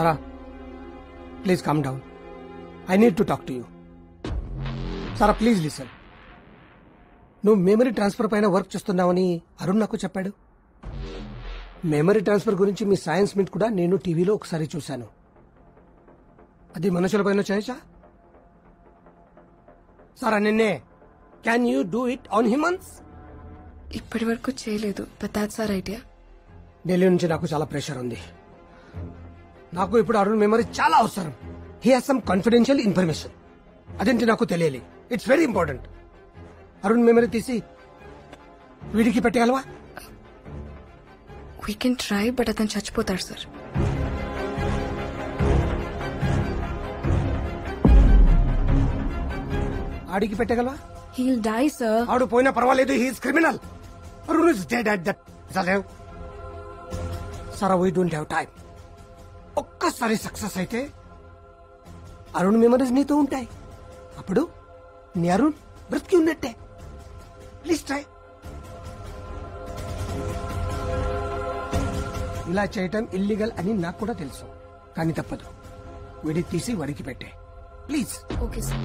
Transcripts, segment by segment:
Sara, please calm down. I need to talk to you. Sara, please listen. నువ్వు memory transfer పైన work చేస్తున్నావని Arun నాకు చెప్పాడు. Memory transfer గురించి మీ science meet కూడా నేను టీవీలో ఒకసారి చూశాను. అది మనుషుల పైన చేయొచ్చా? సారా, నిన్నే can you do it on humans? ఇప్పటి వరకు చేయలేదు, but that's our idea. Delhi నుంచి నాకు చాలా ప్రెషర్ ఉంది. నాకు ఇప్పుడు అరుణ్ మెమరీ చాలా అవసరం. He has some confidential information. అదేంటి నాకు తెలియాలి. It's very important. Arun memory తీసి వీడికి పెట్టగలవా? వీ కెన్ ట్రై, బట్ అతను చచ్చిపోతాడు సార్. ఆడికి పెట్టగలవా? Heal die sir. ఆడు పోయినా పర్వాలేదు, he is criminal. Arun is dead at that. సారా, వీ డోంట్ హ్యావ్ టైం. ఒక్కసారి సక్సెస్ అయితే అరుణ్ మెమరీస్ నీతో ఉంటాయి. అప్పుడు నీ అరుణ్ బ్రతికి ఉన్నట్టే. Please try. ఇలా చేయటం ఇల్లీగల్ అని నాకు కూడా తెలుసు, కానీ తప్పదు. వీడి తీసి వాడికి పెట్టే ప్లీజ్. Okay sir.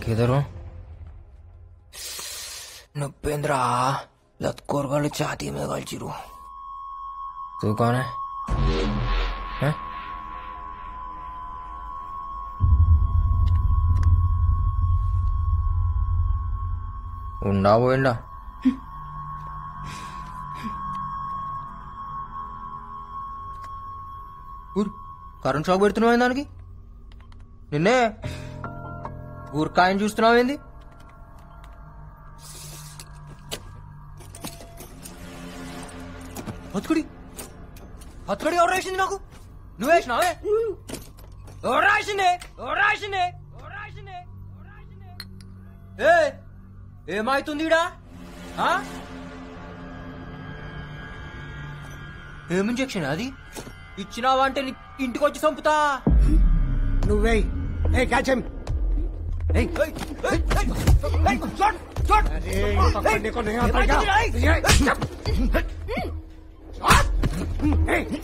किधर हूँ? नुपेंद्रा लतकोरगल छाती में गलचिरू. तू कौन है? हैं? ఉండా పోయిండా? కరెంట్ షాక్ పెడుతున్నావు దానికి. నిన్నే ఊరికాయని చూస్తున్నావు ఏంది? హత్తుకుడి హత్తుకుడి ఎవరు రాసింది నాకు? నువ్వు వేసినావే? ఎవరు రాసిందే? ఎవరు రాసిందే? ఎవరు రాసిందే? ఏమైతుంది ఈడ? ఏం ఇంజెక్షన్ అది? ఇచ్చినావా అంటే ఇంటికి వచ్చి చంపుతా. నువ్వే క్యాచ్ హిమ్.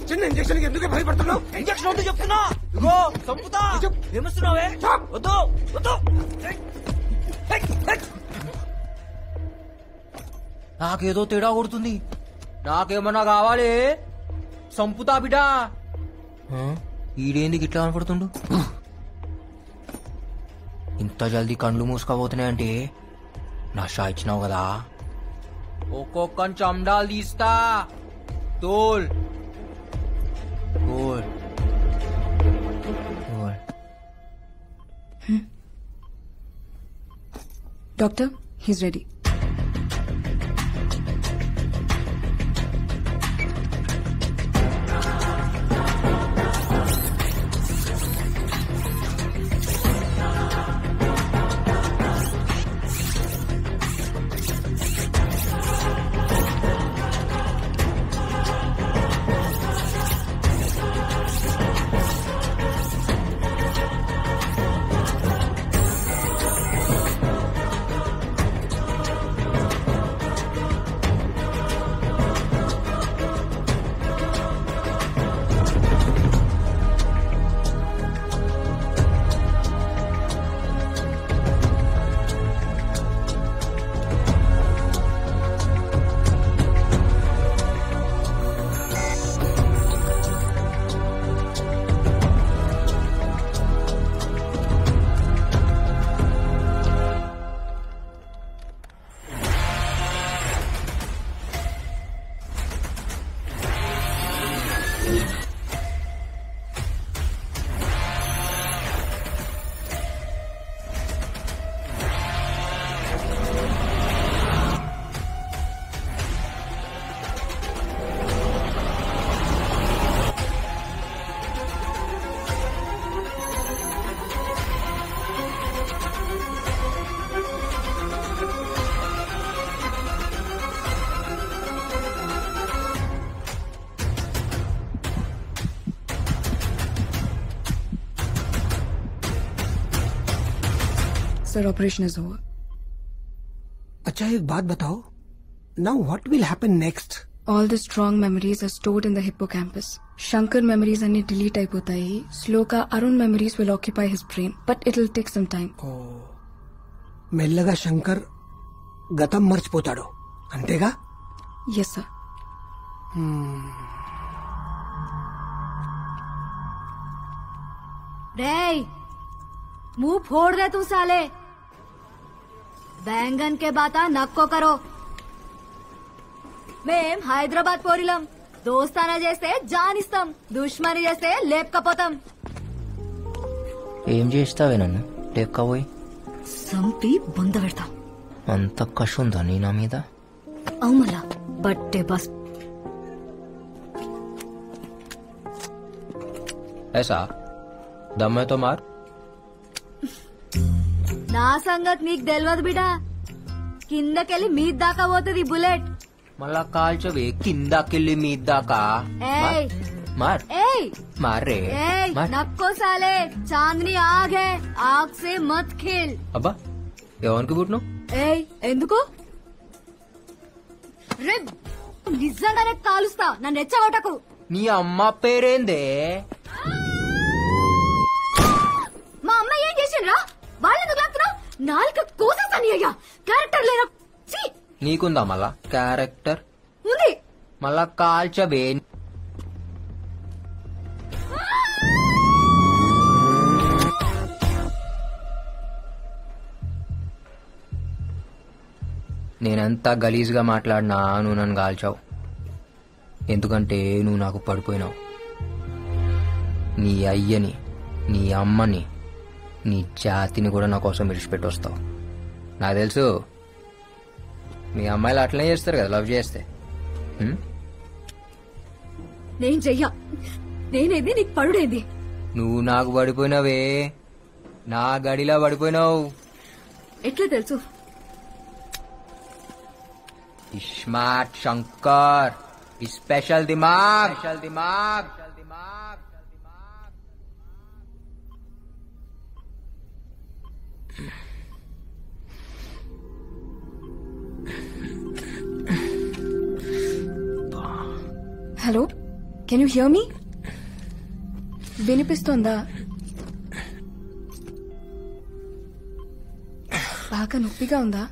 చిన్న ఇంజక్షన్ ఎందుకు భయపడుతున్నావు? ఇంజక్షన్ వద్దు చెప్తున్నా. ఇగో చంపుతా. ఏమిస్తున్నావే? వద్దు వద్దు. నాకేదో తేడా కొడుతుంది. నాకేమన్నా కావాలి? చంపుతా బిడ్డా. ఈడేంది గిట్లా కనపడుతుండు? ఇంత జల్దీ కండ్లు మూసుకోబోతున్నాయంటే నా షా ఇచ్చినావు కదా. ఒక్కొక్క చండాలు తీస్తా. తోల్ తోల్ తోల్. Doctor, he's ready. Sir, operation is over. अच्छा एक बात बताओ, now what will happen next? All the strong memories are stored in the hippocampus. Shankar memories అన్ని delete అయిపోతాయి. Sloka Arun memories will occupy his brain, but it'll take some time. మెల్లగా శంకర్ గతం మర్చిపోతాడు అంతేగా? Yes, sir. रे मुंह फोड़ दे तू साले बैंगन के बाता नक्को करो మేం హైదరాబాద్ పోరిలం దోస్తానా చేస్తే జానిస్తాం దుష్మని చేస్తే లేపకపోతాం ఏం చేస్తావే నన్ను లేకపోయి సంపి బొంద పెడతాం అంత కష్ ఉందా నీ నా మీద అవుమలా బట్టే బస్ ऐसा दम है तो मार నా సంగతి నీకు తెలియదు బిడా కిందకెళ్ళి మీద దాకా పోతుంది బుల్లెట్ మళ్ళా కాల్చవే కిందకెళ్ళి మీద దాకా ఏయ్ मार ఏయ్ मार रे ఏయ్ मार నక్కో సాలే చాందనీ ఆగ్ హై ఆగ్ సే మత్ ఖేల్ అబ్బా ఎవరికి పుట్టినావు ఏయ్ ఎందుకు రే నిజంగానే కాలుస్తా నన్ను ఎచ్చగొట్టకు నీ అమ్మ పేరేందే మా అమ్మ ఏం చేసిండ్రా వాళ్ళెందుకు లాగుతున్నావు నాలుక కోసేస్తాను అయ్యా క్యారెక్టర్ లేరా ఛీ! నీకుందా మళ్ళా క్యారెక్టర్ ఉంది మళ్ళా కాల్చవే నేనెంత గలీజ్గా మాట్లాడినా నువ్వు నన్ను కాల్చావు ఎందుకంటే నువ్వు నాకు పడిపోయినావు నీ అయ్యని నీ అమ్మని నీ జాతిని కూడా నా కోసం విడిచిపెట్టి వస్తావు నాకు తెలుసు మీ అమ్మాయిలు అట్లనే చేస్తారు కదా లవ్ చేస్తే హ్మ్? నేను చెయ్యా నేనేది నీకు పడుడేంది నువ్వు నాకు పడిపోయినావే నా గడిలా పడిపోయినావు ఎట్లా తెలుసు स्मार्ट शंकर स्पेशल दिमाग hello can you hear me వినిపిస్తోందా బాగా నొప్పిగా ఉందా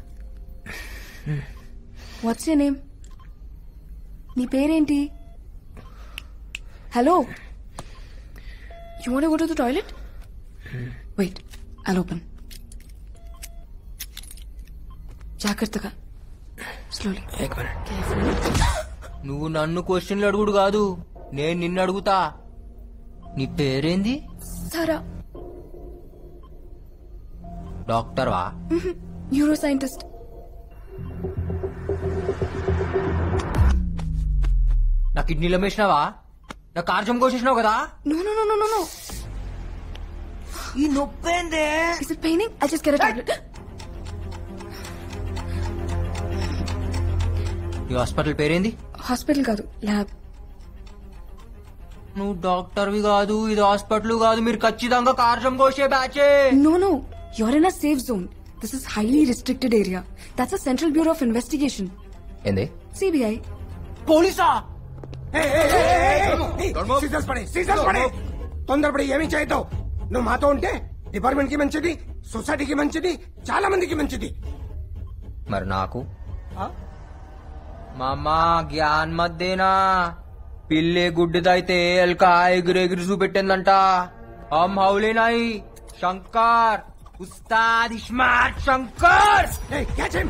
వాట్స్ యూర్ నేమ్ నీ పేరేంటి hello you want go to the toilet wait I'll open జాగ్రత్తగా స్లోలీ నువ్వు నన్ను క్వశ్చన్లు అడుగుడు కాదు నేను నిన్ను అడుగుతా నీ పేరేంది సారా డాక్టర్ వా న్యూరో సైంటిస్ట్ నా కిడ్నీలో వేసినావా నా కార్చం కోసేసినావు కదా no no no no no no ఈ నొప్పేందే is it paining I just get a tablet ఈ హాస్పిటల్ పేరేంది హాస్పిటల్ కాదు ల్యాబ్ నువ్వు డాక్టర్వి కాదు ఇది హాస్పిటల్ కాదు మీరు ఖచ్చితంగా కార్చం కోసే బ్యాచే No, no. You're in a safe zone. This is highly restricted area. That's a Central Bureau of Investigation. ఏంది CBI. పోలీసా సీజర్స్ పడే తొందరపడి ఏమీ చేయొద్దు. నువ్వు మాతో ఉంటే డిపార్ట్మెంట్ కి మంచిది, సొసైటీకి మంచిది, చాలా మందికి మంచిది. మరి నాకు మామా జ్ఞాన్ మధ్యేనా పిల్లే గుడ్డిదైతే ఎల్కా ఎగిరెగిరి చూపెట్టిందంట హమ్ హౌలే నాయి Shankar Ustad smart Shankar Hey, catch him!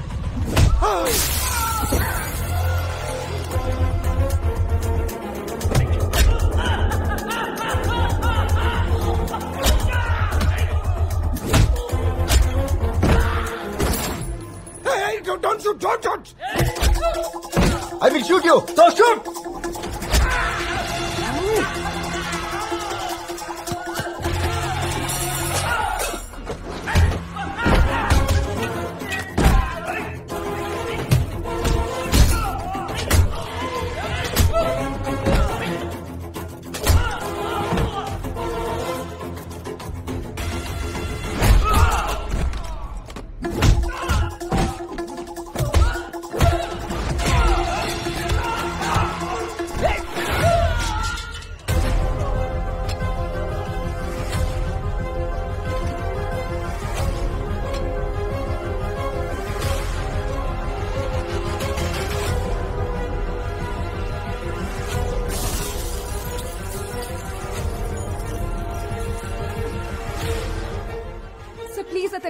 Hey, don't shoot, don't shoot! I will shoot you. So shoot.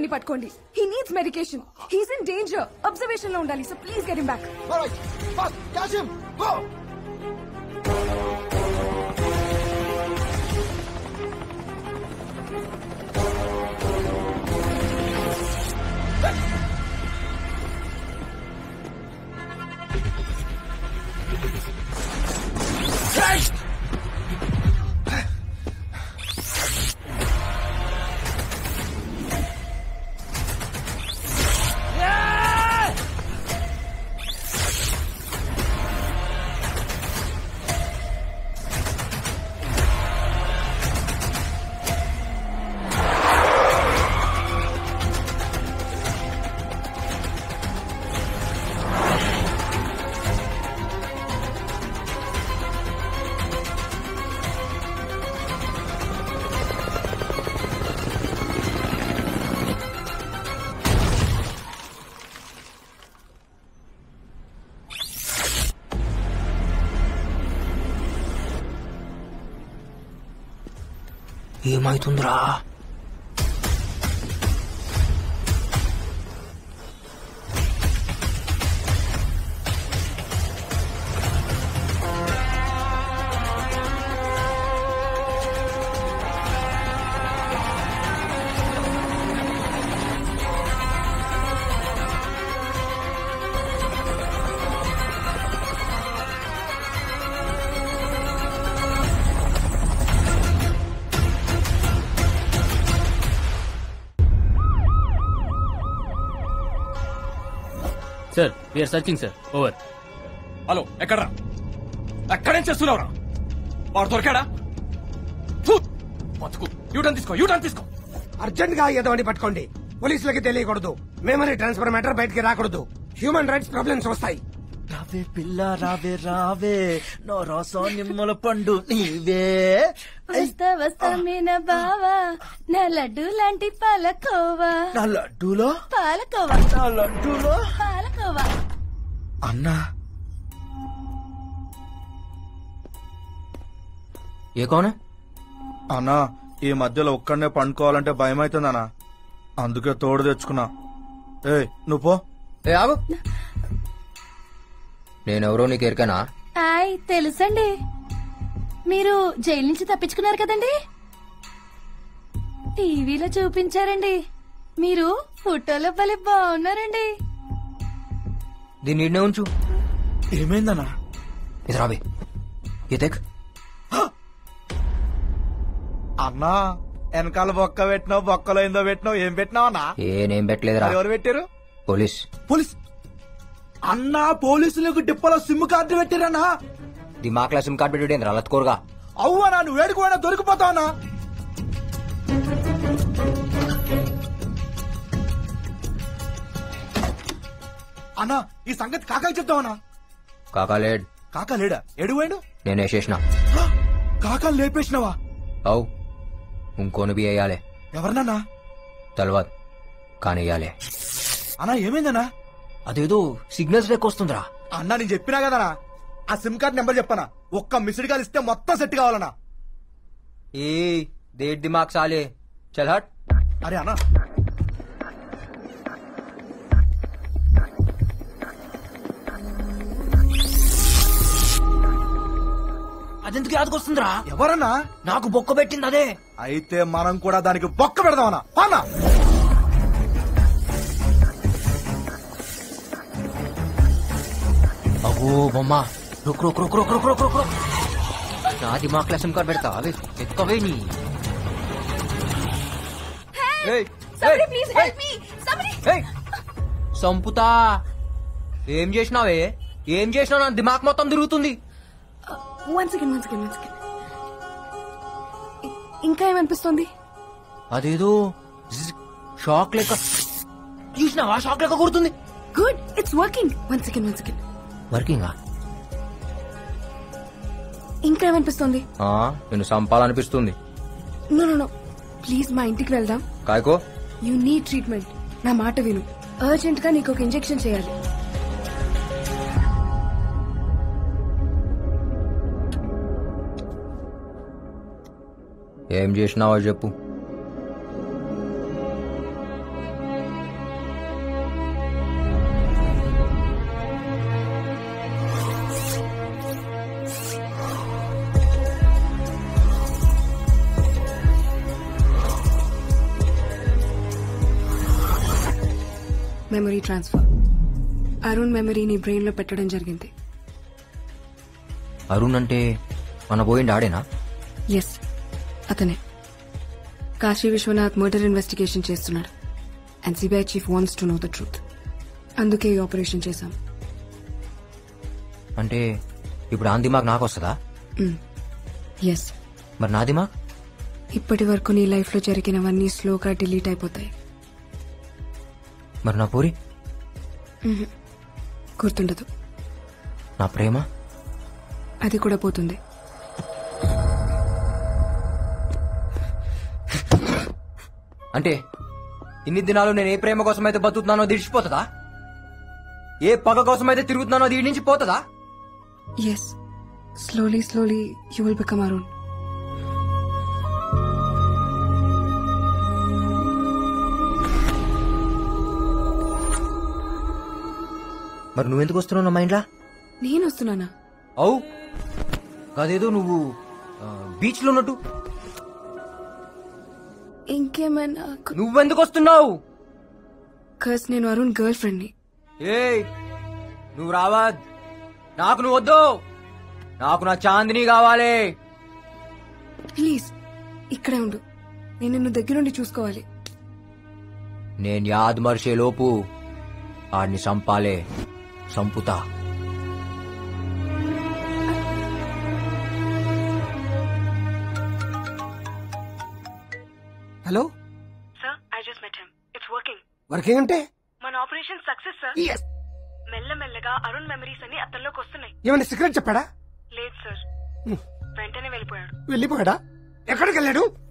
వాడిని పట్టుకోండి. He needs medication. He's in danger. Observation లో ఉండాలి. So please get him back. All right, fast, catch him. Go. ఏమైతుందిరా? Sir we're searching sir. Over. Hello, ఎక్కడ్రా? ఎక్కడేం చేస్తున్నావురా? వాడు దొరికాడా? ఫు! బతుకు. యూటర్న్ తీసుకో. అర్జెంట్ గా ఎదవని పట్టుకోండి. పోలీసులకి తెలియకూడదు. మెమరీ ట్రాన్స్ఫర్ మ్యాటర్ బయటికి రాకూడదు. హ్యూమన్ రైట్స్ ప్రాబ్లమ్స్ వస్తాయి. రావే పిల్ల రావే నో రాసో నిమ్మల పండు నీవే. వస్తా వస్తా మీన బావా, నా లడ్డు లాంటి పాలకోవా. నా లడ్డూలో పాలకోవా పాలకోవా. అన్నా ఏ కౌన్? అన్నా ఈ మధ్యలో ఒక్కడనే పండుకోవాలంటే భయం అవుతుందన్నా, అందుకే తోడు తెచ్చుకున్నా. ఏయ్ నువ్వు పో. ఏ ఆగు. నేనెవరో నీకు ఎరికనా? ఆయ్ తెలుసండి, మీరు జైలు నుంచి తప్పించుకున్నారు కదండి. టీవీలో చూపించారండి. మీరు ఫోటోలో భలే బాగున్నారండి. దీన్ని ఈడనే ఉంచు. ఏమైందన్నా? ఇది రాబే. ఏ దేక్. అన్నా వెనకాల బొక్క పెట్టినావు, బొక్కలో ఏందో పెట్టినావు, ఏం పెట్టినావు అన్నా? నేనేం పెట్టలేదురా. ఎవరు పెట్టారు? పోలీస్. పోలీస్ అన్నా? పోలీసులకు డిప్పలో సిమ్ కార్డు పెట్టిరన్నా? దిమాక్లా సిమ్ కార్డ్ పెట్టి రలత్కోరుగా. అవ్వనా నువ్వు వేడుకోవడా దొరికిపోతావన్నా? అన్నా ఈ సంగతి కాకాకి చెప్తావన్నా? కాకాలేడ్. కాకా లేడా? ఎడువేడు? నేను వేసేసిన. కాకాలు లేపేసినావా? అవు ఇంకోని బి వేయాలి. ఎవరినన్నా? తెలవదు కానీ వేయాలి. అన్నా ఏమైందన్నా? అదేదో సిగ్నల్స్ లెక్కొస్తుందిరా. అన్నా నేను చెప్పినా కదనా, ఆ సిమ్ కార్డ్ నెంబర్ చెప్పనా? ఒక్క మిస్డ్ కాల్ ఇస్తే మొత్తం సెట్ కావాలన్నా. ఏ దేట్ దిమాగ్ సాలే. చల్ హట్. అరే అన్నా అదెందుకు యాదకొస్తుందిరా? ఎవరన్నా? నాకు బొక్క పెట్టింది అదే. అయితే మనం కూడా దానికి బొక్క పెడదామన్నా. పానా అగో బొమ్మ. రుక్ రుక్ రుక్ రుక్ రుక్ రుక్ రుక్ రుక్. నా దిమాగ్ సిమ్ కార్డ్ పెడతా. అవి ఎక్కవే నీ. Please help me. సంపుతా. ఏం చేసినావే? ఏం చేసినావు? నా దిమాగ్ మొత్తం తిరుగుతుంది. One second. ఇంకా ఏమనిపిస్తుంది? అదేదో షాక్ లెక్క. చూసినావా? షాక్ లెక్క కొడుతుంది. Good, it's working. One second. వర్కింగా? ఇంకా ఏమనిపిస్తుంది? నేను సంపాలనిపిస్తుంది. నో ప్లీజ్ మా ఇంటికి వెళ్దాం. కాయకో. You need treatment. నా మాట విను. అర్జెంట్ గా నీకు ఒక ఇంజెక్షన్ చేయాలి. ఏం చేసినావో చెప్పు. Memory transfer. అరుణ్ మెమరీని బ్రెయిన్ లో పెట్టడం జరిగింది. అరుణ్ అంటే మన పోయిండి ఆడేనా? ఎస్, అతనే. కాశీ విశ్వనాథ్ మర్డర్ ఇన్వెస్టిగేషన్ చేస్తున్నాడు and CBI chief wants to know the truth. అందుకే ఈ ఆపరేషన్ చేశాం. అంటే ఇప్పుడు ఆ దిమాగ్ నాకు వస్తుందా? ఎస్. మరి నా దిమాగ్? ఇప్పటి వరకు నీ లైఫ్ లో జరిగినవన్నీ స్లోగా డిలీట్ అయిపోతాయి. మరి నా పూరి? గుర్తుండదు. నా ప్రేమ? అది కూడా పోతుంది. అంటే ఇన్ని దినాలు నేను ఏ ప్రేమ కోసం అయితే బతుకుతున్నానో దిడిచిపోతుందా? ఏ పగ కోసం అయితే తిరుగుతున్నానో దీడి నుంచి పోతుందా? Yes, slowly you will become Arun. మరి నువ్వెందుకు వస్తున్నావు నా మైండ్లా? నేను వస్తున్నానా? అవు కాదేదో నువ్వు బీచ్ లో ఉన్నట్టు. ఇంకేమైనా? నువ్వెందుకు వస్తున్నావు? కస్ నేను అరుణ్ గర్ల్ ఫ్రెండ్ ని. ఏయ్ నువ్వు రావా? నాకు నువ్వు వద్దు. నాకు నా చాందిని కావాలి. ప్లీజ్ ఇక్కడే ఉండు. నేను నిన్ను దగ్గరుండి చూసుకోవాలి. నేను యాద్ మర్చే లోపు ఆడిని సంపాలే. సంపుతా. Hello sir, I just met him. It's working. Working అంటే? మన ఆపరేషన్ సక్సెస్ సార్. మెల్లమెల్లగా అరుణ్ మెమరీస్ అన్ని అతనిలోకి వస్తున్నాయి. ఏమైనా సీక్రెట్ చెప్పాడా? లేదు సార్, వెంటనే వెళ్ళిపోయాడు. వెళ్ళిపోయాడా? ఎక్కడికి వెళ్ళాడు?